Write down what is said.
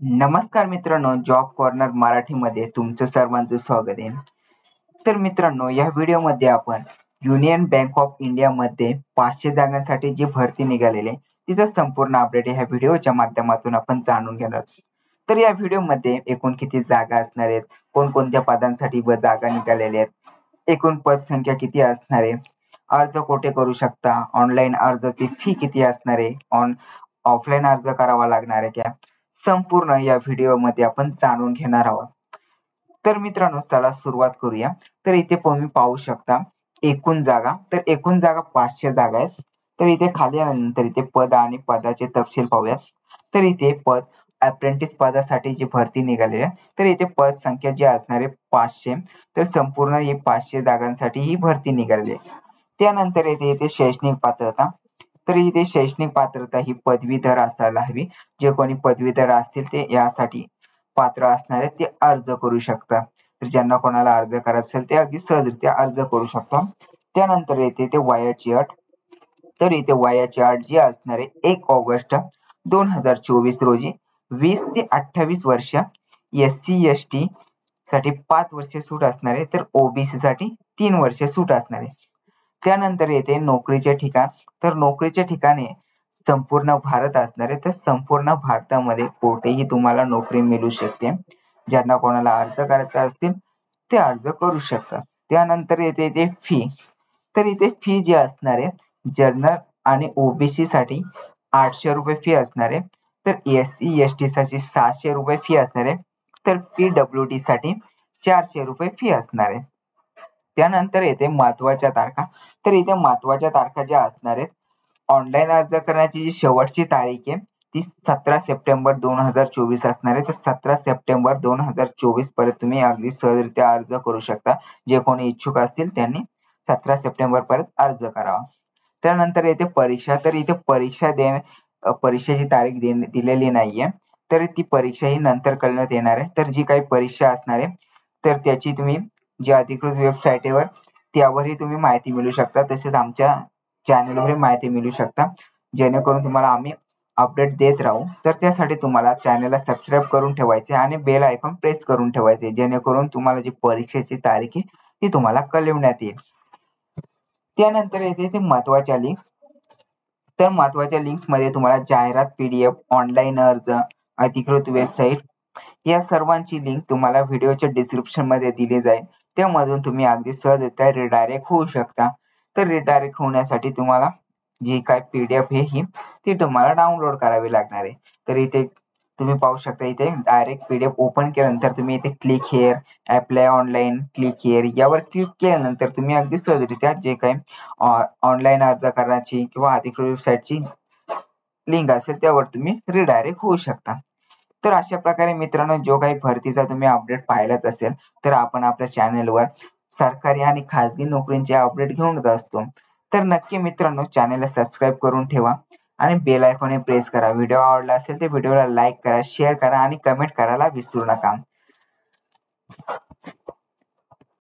नमस्कार मित्रांनो, job corner मराठीमध्ये तुमचं सर्वांचं स्वागत आहे. तर मित्रांनो, या व्हिडिओमध्ये आपण युनियन बँक ऑफ इंडियामध्ये 500 जागांसाठी जी भरती निघालेली आहे तिचं संपूर्ण अपडेट ह्या व्हिडिओच्या माध्यमातून आपण जाणून घेणार आहोत. तर या व्हिडिओमध्ये एकूण किती जागा असणार आहेत, कोणकोणत्या पदांसाठी व जागा निघालेल्या आहेत, एकूण पदसंख्या किती असणार आहे, अर्ज कोठे करू शकता, ऑनलाईन अर्जाची फी किती असणार आहे, ऑफलाईन अर्ज करावा लागणार आहे का, संपूर्ण या व्हिडिओमध्ये आपण जाणून घेणार आहोत. तर मित्रांनो, चला सुरुवात करूया. तर इथे तुम्ही पाहू शकता एकूण जागा. तर एकूण जागा 500 जागा आहेत. तर इथे खाली आल्यानंतर इथे पद आणि पदाचे तपशील पाहूयात. तर इथे पद अप्रेंटिस पदासाठी जी भरती निघालेली आहे, तर इथे पद संख्या जी असणार आहे 500. तर संपूर्ण ही 500 जागांसाठी ही भरती निघालेली आहे. त्यानंतर येथे शैक्षणिक पात्रता. तर इथे शैक्षणिक पात्रता ही पदवीधर असायला हवी. जे कोणी पदवीधर असतील ते यासाठी पात्र असणारे ते अर्ज करू शकतात. तर ज्यांना कोणाला अर्ज करायचा असेल ते अगदी सहजरित्या अर्ज करू शकतात. त्यानंतर येते ते वयाची अट. तर इथे वयाची अट जी असणार आहे 1 ऑगस्ट 2024 रोजी 20 ते 28 वर्ष, SC/ST साठी 5 वर्ष सूट असणार आहे, तर OBC साठी 3 वर्ष सूट असणार आहे. त्यानंतर येते नोकरीचे ठिकाण. तर नोकरीचे ठिकाणे संपूर्ण भारत असणार आहे. तर संपूर्ण भारतामध्ये कुठेही तुम्हाला नोकरी मिळू शकते. ज्यांना कोणाला अर्ज करायचे असतील ते अर्ज करू शकतात. त्यानंतर येते फी. तर इथे फी जी असणार आहे जनरल आणि OBC साठी 800 रुपये फी असणार आहे. तर SC/ST साठी 700 रुपये फी असणार आहे. तर PWD साठी 400 रुपये फी असणार आहे. त्यानंतर येते महत्वाच्या तारखा. तर इथे महत्वाच्या तारखा ज्या असणार आहेत, ऑनलाईन अर्ज करण्याची जी शेवटची तारीख आहे ती 17 सप्टेंबर 2024 असणार आहे. तर 17 सप्टेंबर 2024 पर्यंत तुम्ही अगदी सहजरित्या अर्ज करू शकता. जे कोणी इच्छुक असतील त्यांनी 17 सप्टेंबर पर्यंत अर्ज करावा. त्यानंतर येते परीक्षा. तर इथे परीक्षेची तारीख दिलेली नाहीये. तर ती परीक्षा ही नंतर कळण्यात येणार आहे. तर जी काही परीक्षा असणार आहे तर त्याची तुम्ही जी अधिकृत वेबसाईटवर त्यावरही तुम्ही माहिती मिळवू शकता. तसेच आमच्या चॅनलवर माहिती मिळवू शकता, जेणेकरून तुम्हाला आम्ही अपडेट देत राहू. तर त्यासाठी तुम्हाला चॅनलला सबस्क्राईब करून ठेवायचे आणि बेल आयकॉन प्रेस करून ठेवायचे, जेणेकरून तुम्हाला जी परीक्षेची तारीख आहे ती तुम्हाला कळवण्यात येईल. त्यानंतर येते ते महत्वाच्या लिंक्स. तर महत्वाच्या लिंक्स मध्ये तुम्हाला जाहिरात, PDF, ऑनलाईन अर्ज, अधिकृत वेबसाईट या सर्वांची लिंक तुम्हाला व्हिडिओच्या डिस्क्रिप्शन मध्ये दिली जाईल. त्यामधून तुम्ही अगदी सहजरित्या रिडायरेक्ट होऊ शकता. तर रिडायरेक्ट होण्यासाठी तुम्हाला जी काय PDF आहे ही ती तुम्हाला डाउनलोड करावी लागणार आहे. तर इथे तुम्ही पाहू शकता, इथे डायरेक्ट PDF ओपन केल्यानंतर तुम्ही इथे click here, apply online, click here यावर क्लिक केल्यानंतर तुम्ही अगदी सहजरित्या जे काही ऑनलाईन अर्ज करण्याची किंवा अधिकृत वेबसाईटची लिंक असेल त्यावर तुम्ही रिडायरेक्ट होऊ शकता. तर अशा प्रकारे मित्रांनो, जो काही भरतीचा तुम्ही अपडेट पाहिलाच असेल, तर आपण आपल्या चॅनलवर सरकारी आणि खाजगी नोकरींचे अपडेट घेऊनच असतो. तर नक्की मित्रांनो, चॅनलला सबस्क्राईब करून ठेवा आणि बेल आयकॉन प्रेस करा. व्हिडिओ आवडला असेल तर व्हिडिओला लाईक करा, शेअर करा आणि कमेंट करायला विसरू नका.